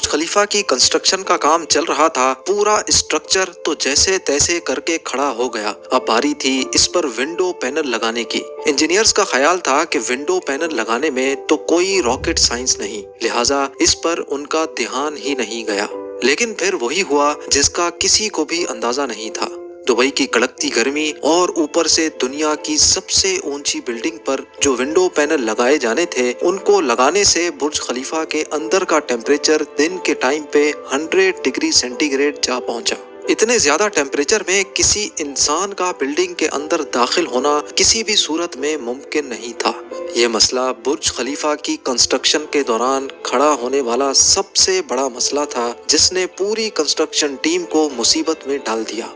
खलीफा की कंस्ट्रक्शन का काम चल रहा था। पूरा स्ट्रक्चर तो जैसे तैसे करके खड़ा हो गया। अब बारी थी इस पर विंडो पैनल लगाने की। इंजीनियर्स का ख्याल था कि विंडो पैनल लगाने में तो कोई रॉकेट साइंस नहीं, लिहाजा इस पर उनका ध्यान ही नहीं गया। लेकिन फिर वही हुआ जिसका किसी को भी अंदाजा नहीं था। दुबई की कड़कती गर्मी और ऊपर से दुनिया की सबसे ऊंची बिल्डिंग पर जो विंडो पैनल लगाए जाने थे, उनको लगाने से बुर्ज खलीफा के अंदर का टेम्परेचर दिन के टाइम पे 100 डिग्री सेंटीग्रेड जा पहुंचा। इतने ज्यादा टेम्परेचर में किसी इंसान का बिल्डिंग के अंदर दाखिल होना किसी भी सूरत में मुमकिन नहीं था। ये मसला बुर्ज खलीफा की कंस्ट्रक्शन के दौरान खड़ा होने वाला सबसे बड़ा मसला था, जिसने पूरी कंस्ट्रक्शन टीम को मुसीबत में डाल दिया।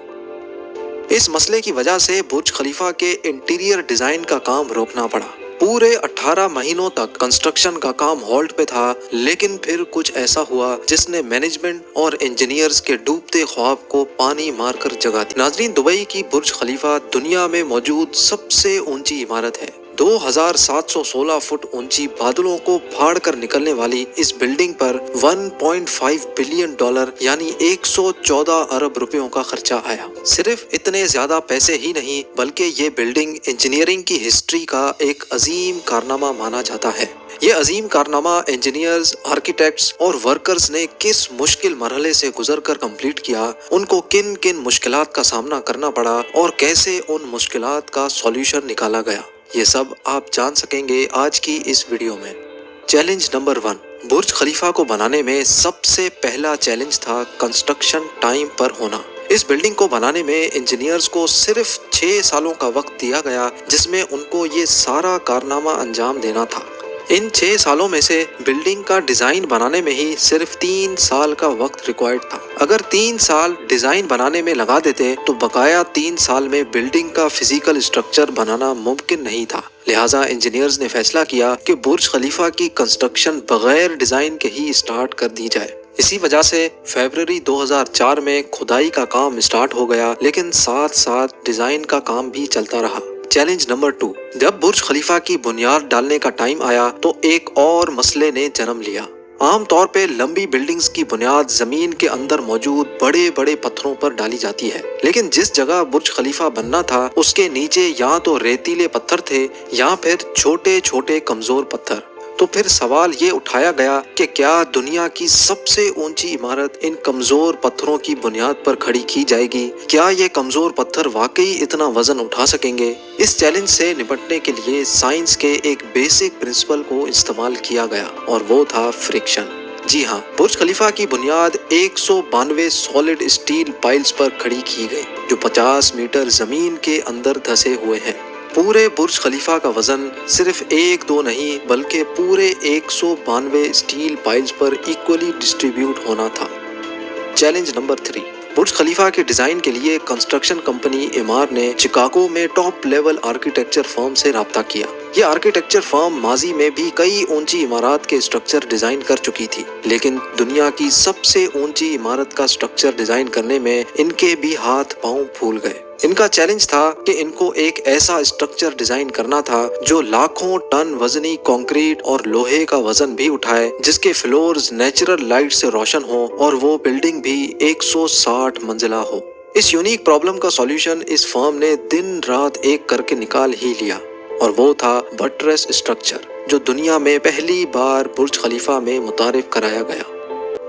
इस मसले की वजह से बुर्ज खलीफा के इंटीरियर डिजाइन का काम रोकना पड़ा। पूरे 18 महीनों तक कंस्ट्रक्शन का काम होल्ड पे था, लेकिन फिर कुछ ऐसा हुआ जिसने मैनेजमेंट और इंजीनियर्स के डूबते ख्वाब को पानी मारकर जगा दिया। नाज़रीन, दुबई की बुर्ज खलीफा दुनिया में मौजूद सबसे ऊंची इमारत है। 2716 फुट ऊंची बादलों को फाड़ कर निकलने वाली इस बिल्डिंग पर 1.5 बिलियन डॉलर यानी 114 अरब रुपयों का खर्चा आया। सिर्फ इतने ज्यादा पैसे ही नहीं, बल्कि ये बिल्डिंग इंजीनियरिंग की हिस्ट्री का एक अजीम कारनामा माना जाता है। ये अजीम कारनामा इंजीनियर्स, आर्किटेक्ट्स और वर्कर्स ने किस मुश्किल मरहले से गुजरकर कंप्लीट किया, उनको किन किन मुश्किलात का सामना करना पड़ा और कैसे उन मुश्किलात का सॉल्यूशन निकाला गया, ये सब आप जान सकेंगे आज की इस वीडियो में। चैलेंज नंबर 1, बुर्ज खलीफा को बनाने में सबसे पहला चैलेंज था कंस्ट्रक्शन टाइम पर होना। इस बिल्डिंग को बनाने में इंजीनियर्स को सिर्फ 6 सालों का वक्त दिया गया, जिसमें उनको ये सारा कारनामा अंजाम देना था। इन 6 सालों में से बिल्डिंग का डिजाइन बनाने में ही सिर्फ 3 साल का वक्त रिक्वायर्ड था। अगर 3 साल डिजाइन बनाने में लगा देते तो बकाया 3 साल में बिल्डिंग का फिजिकल स्ट्रक्चर बनाना मुमकिन नहीं था। लिहाजा इंजीनियर्स ने फैसला किया कि बुर्ज खलीफा की कंस्ट्रक्शन बगैर डिजाइन के ही स्टार्ट कर दी जाए। इसी वजह से फरवरी 2004 में खुदाई का काम स्टार्ट हो गया, लेकिन साथ साथ डिजाइन का काम भी चलता रहा। चैलेंज नंबर 2, जब बुर्ज खलीफा की बुनियाद डालने का टाइम आया तो एक और मसले ने जन्म लिया। आम तौर पे लंबी बिल्डिंग्स की बुनियाद जमीन के अंदर मौजूद बड़े बड़े पत्थरों पर डाली जाती है, लेकिन जिस जगह बुर्ज खलीफा बनना था उसके नीचे या तो रेतीले पत्थर थे या फिर छोटे छोटे कमजोर पत्थर। तो फिर सवाल ये उठाया गया कि क्या दुनिया की सबसे ऊंची इमारत इन कमजोर पत्थरों की बुनियाद पर खड़ी की जाएगी? क्या ये कमजोर पत्थर वाकई इतना वजन उठा सकेंगे? इस चैलेंज से निपटने के लिए साइंस के एक बेसिक प्रिंसिपल को इस्तेमाल किया गया और वो था फ्रिक्शन। जी हाँ, बुर्ज खलीफा की बुनियाद 192 सॉलिड स्टील पाइल्स पर खड़ी की गई, जो 50 मीटर जमीन के अंदर धंसे हुए हैं। पूरे बुर्ज खलीफा का वजन सिर्फ 1-2 नहीं, बल्कि पूरे 192 स्टील पाइल्स पर इक्वली डिस्ट्रीब्यूट होना था। चैलेंज नंबर 3, बुर्ज खलीफा के डिजाइन के लिए कंस्ट्रक्शन कंपनी इमार ने शिकागो में टॉप लेवल आर्किटेक्चर फर्म से राब्ता किया। ये आर्किटेक्चर फर्म माजी में भी कई ऊंची इमारत के स्ट्रक्चर डिजाइन कर चुकी थी, लेकिन दुनिया की सबसे ऊंची इमारत का स्ट्रक्चर डिजाइन करने में इनके भी हाथ पांव फूल गए। इनका चैलेंज था कि इनको एक ऐसा स्ट्रक्चर डिजाइन करना था जो लाखों टन वजनी कंक्रीट और लोहे का वजन भी उठाए, जिसके फ्लोर्स नेचुरल लाइट से रोशन हो और वो बिल्डिंग भी 160 मंजिला हो। इस यूनिक प्रॉब्लम का सॉल्यूशन इस फर्म ने दिन रात एक करके निकाल ही लिया, और वो था बटरेस स्ट्रक्चर, जो दुनिया में पहली बार बुर्ज खलीफा में मुतारिफ कराया गया।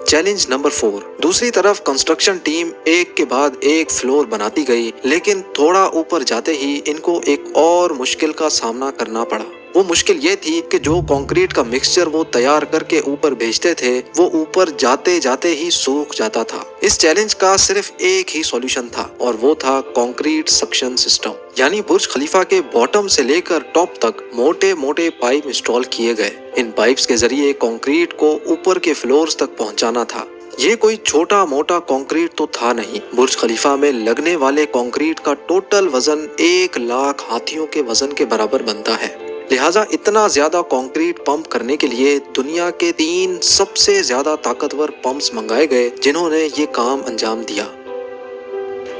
चैलेंज नंबर 4, दूसरी तरफ कंस्ट्रक्शन टीम एक के बाद एक फ्लोर बनाती गई, लेकिन थोड़ा ऊपर जाते ही इनको एक और मुश्किल का सामना करना पड़ा। वो मुश्किल ये थी कि जो कंक्रीट का मिक्सचर वो तैयार करके ऊपर भेजते थे, वो ऊपर जाते जाते ही सूख जाता था। इस चैलेंज का सिर्फ एक ही सॉल्यूशन था, और वो था कंक्रीट सक्शन सिस्टम। यानी बुर्ज खलीफा के बॉटम से लेकर टॉप तक मोटे मोटे पाइप इंस्टॉल किए गए। इन पाइप्स के जरिए कंक्रीट को ऊपर के फ्लोर्स तक पहुंचाना था। ये कोई छोटा मोटा कंक्रीट तो था नहीं। बुर्ज खलीफा में लगने वाले कंक्रीट का टोटल वजन 1 लाख हाथियों के वजन के बराबर बनता है। लिहाजा इतना ज्यादा कंक्रीट पंप करने के लिए दुनिया के 3 सबसे ज्यादा ताकतवर पंप्स मंगाए गए, जिन्होंने ये काम अंजाम दिया।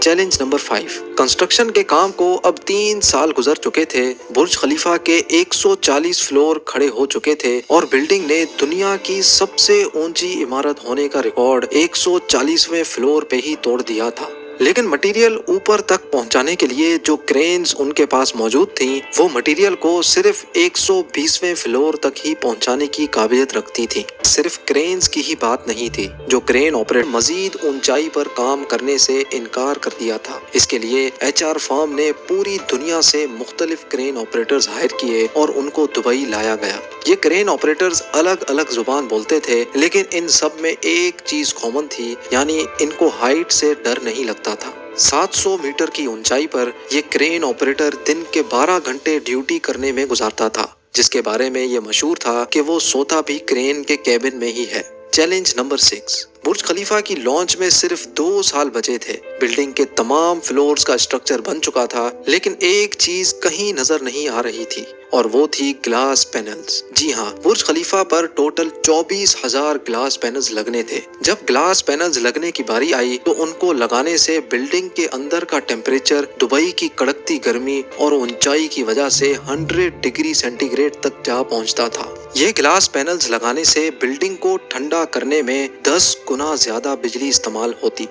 Challenge number 5। कंस्ट्रक्शन के काम को अब 3 साल गुजर चुके थे। बुर्ज खलीफा के 140 फ्लोर खड़े हो चुके थे और बिल्डिंग ने दुनिया की सबसे ऊंची इमारत होने का रिकॉर्ड 140वें फ्लोर पे ही तोड़ दिया था। लेकिन मटेरियल ऊपर तक पहुंचाने के लिए जो क्रेन्स उनके पास मौजूद थी, वो मटेरियल को सिर्फ 120वें फ्लोर तक ही पहुंचाने की काबिलियत रखती थी। सिर्फ क्रेन्स की ही बात नहीं थी, जो क्रेन ऑपरेटर मजीद ऊंचाई पर काम करने से इनकार कर दिया था। इसके लिए HR फर्म ने पूरी दुनिया से मुख्तलिफ क्रेन ऑपरेटर्स हायर किए और उनको दुबई लाया गया। ये क्रेन ऑपरेटर्स अलग अलग जुबान बोलते थे, लेकिन इन सब में एक चीज कॉमन थी, यानी इनको हाइट से डर नहीं लगता था। 700 मीटर की ऊंचाई पर ये क्रेन ऑपरेटर दिन के 12 घंटे ड्यूटी करने में गुजारता था, जिसके बारे में ये मशहूर था कि वो सोता भी क्रेन के कैबिन में ही है। Challenge number 6। बुर्ज खलीफा की लॉन्च में सिर्फ 2 साल बचे थे। बिल्डिंग के तमाम फ्लोर्स का स्ट्रक्चर बन चुका था, लेकिन एक चीज कहीं नजर नहीं आ रही थी और वो थी ग्लास पैनल्स। जी हाँ, बुर्ज खलीफा पर टोटल 24,000 ग्लास पैनल्स लगने थे। जब ग्लास पैनल्स लगने की बारी आई तो उनको लगाने से बिल्डिंग के अंदर का टेम्परेचर दुबई की कड़कती गर्मी और ऊंचाई की वजह से 100 डिग्री सेंटीग्रेड तक जा पहुंचता था। ये ग्लास पैनल्स लगाने से बिल्डिंग को ठंडा करने में 10 गुना ज्यादा बिजली इस्तेमाल होती।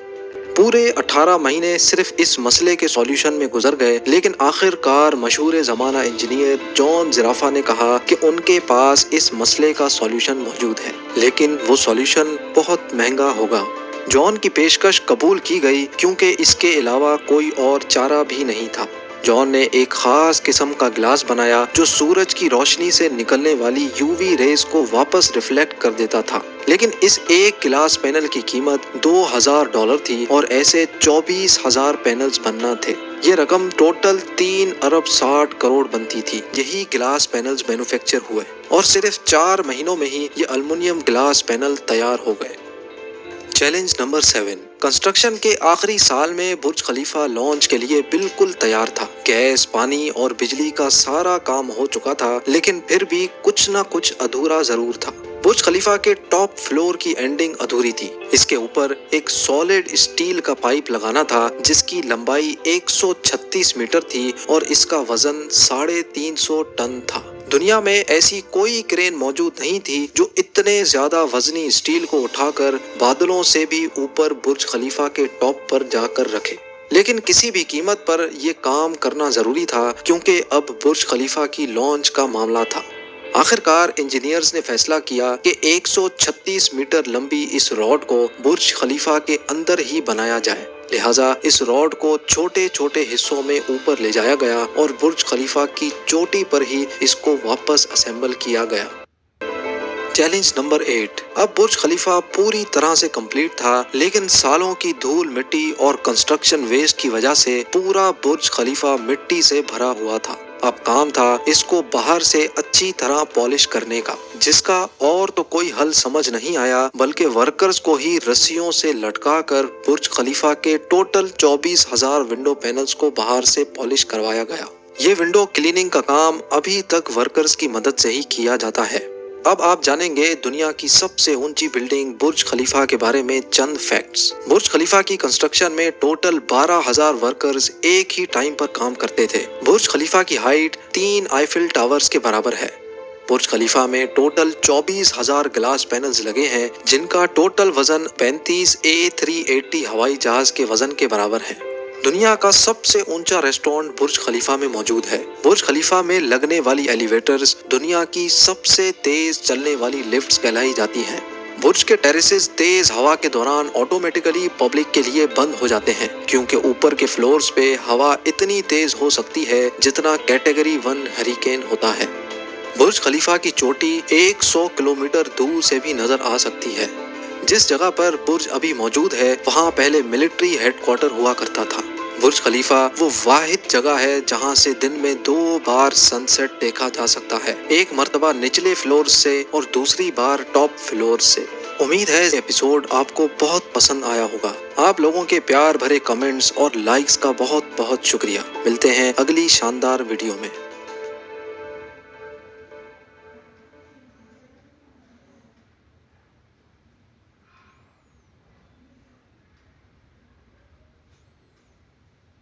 पूरे 18 महीने सिर्फ इस मसले के सॉल्यूशन में गुजर गए, लेकिन आखिरकार मशहूर ज़माना इंजीनियर जॉन ज़राफा ने कहा कि उनके पास इस मसले का सॉल्यूशन मौजूद है, लेकिन वो सॉल्यूशन बहुत महंगा होगा। जॉन की पेशकश कबूल की गई क्योंकि इसके अलावा कोई और चारा भी नहीं था। जॉन ने एक खास किस्म का ग्लास बनाया जो सूरज की रोशनी से निकलने वाली UV रेज को वापस रिफ्लेक्ट कर देता था। लेकिन इस एक ग्लास पैनल की कीमत $2,000 थी और ऐसे 24,000 पैनल्स बनना थे। ये रकम टोटल 3 अरब 60 करोड़ बनती थी। यही ग्लास पैनल्स मैन्युफैक्चर हुए और सिर्फ 4 महीनों में ही ये एल्युमिनियम ग्लास पैनल तैयार हो गए। Challenge number 7। कंस्ट्रक्शन के आखिरी साल में बुर्ज खलीफा लॉन्च के लिए बिल्कुल तैयार था। गैस, पानी और बिजली का सारा काम हो चुका था, लेकिन फिर भी कुछ ना कुछ अधूरा जरूर था। बुर्ज खलीफा के टॉप फ्लोर की एंडिंग अधूरी थी। इसके ऊपर एक सॉलिड स्टील का पाइप लगाना था जिसकी लंबाई 136 मीटर थी और इसका वजन 350 टन था। दुनिया में ऐसी कोई क्रेन मौजूद नहीं थी जो इतने ज्यादा वजनी स्टील को उठाकर बादलों से भी ऊपर बुर्ज खलीफा के टॉप पर जाकर रखे। लेकिन किसी भी कीमत पर यह काम करना जरूरी था क्योंकि अब बुर्ज खलीफा की लॉन्च का मामला था। आखिरकार इंजीनियर्स ने फैसला किया कि 136 मीटर लंबी इस रॉड को बुर्ज खलीफा के अंदर ही बनाया जाए। लिहाजा इस रॉड को छोटे छोटे हिस्सों में ऊपर ले जाया गया और बुर्ज खलीफा की चोटी पर ही इसको वापस असेंबल किया गया। Challenge number 8। अब बुर्ज खलीफा पूरी तरह से कंप्लीट था, लेकिन सालों की धूल मिट्टी और कंस्ट्रक्शन वेस्ट की वजह से पूरा बुर्ज खलीफा मिट्टी से भरा हुआ था। अब काम था इसको बाहर से अच्छी तरह पॉलिश करने का, जिसका और तो कोई हल समझ नहीं आया, बल्कि वर्कर्स को ही रस्सियों से लटका कर बुर्ज खलीफा के टोटल 24,000 विंडो पैनल्स को बाहर से पॉलिश करवाया गया। ये विंडो क्लीनिंग का काम अभी तक वर्कर्स की मदद से ही किया जाता है। अब आप जानेंगे दुनिया की सबसे ऊंची बिल्डिंग बुर्ज खलीफा के बारे में चंद फैक्ट्स। बुर्ज खलीफा की कंस्ट्रक्शन में टोटल 12,000 वर्कर्स एक ही टाइम पर काम करते थे। बुर्ज खलीफा की हाइट 3 आईफिल टावर्स के बराबर है। बुर्ज खलीफा में टोटल 24,000 ग्लास पैनल्स लगे हैं, जिनका टोटल वजन 35 A380 हवाई जहाज के वजन के बराबर है। दुनिया का सबसे ऊंचा रेस्टोरेंट बुर्ज खलीफा में मौजूद है। बुर्ज खलीफा में लगने वाली एलिवेटर्स दुनिया की सबसे तेज चलने वाली लिफ्ट्स कहलाई जाती हैं। बुर्ज के टेरेसेस तेज हवा के दौरान ऑटोमेटिकली पब्लिक के लिए बंद हो जाते हैं, क्योंकि ऊपर के फ्लोर्स पे हवा इतनी तेज हो सकती है जितना कैटेगरी 1 हरिकेन होता है। बुर्ज खलीफा की चोटी 100 किलोमीटर दूर से भी नजर आ सकती है। जिस जगह पर बुर्ज अभी मौजूद है वहाँ पहले मिलिट्री हेडक्वार्टर हुआ करता था। बुर्ज खलीफा वो वाहिद जगह है जहाँ से दिन में 2 बार सनसेट देखा जा सकता है, एक मर्तबा निचले फ्लोर से और दूसरी बार टॉप फ्लोर से। उम्मीद है एपिसोड आपको बहुत पसंद आया होगा। आप लोगों के प्यार भरे कमेंट्स और लाइक्स का बहुत बहुत शुक्रिया। मिलते हैं अगली शानदार वीडियो में।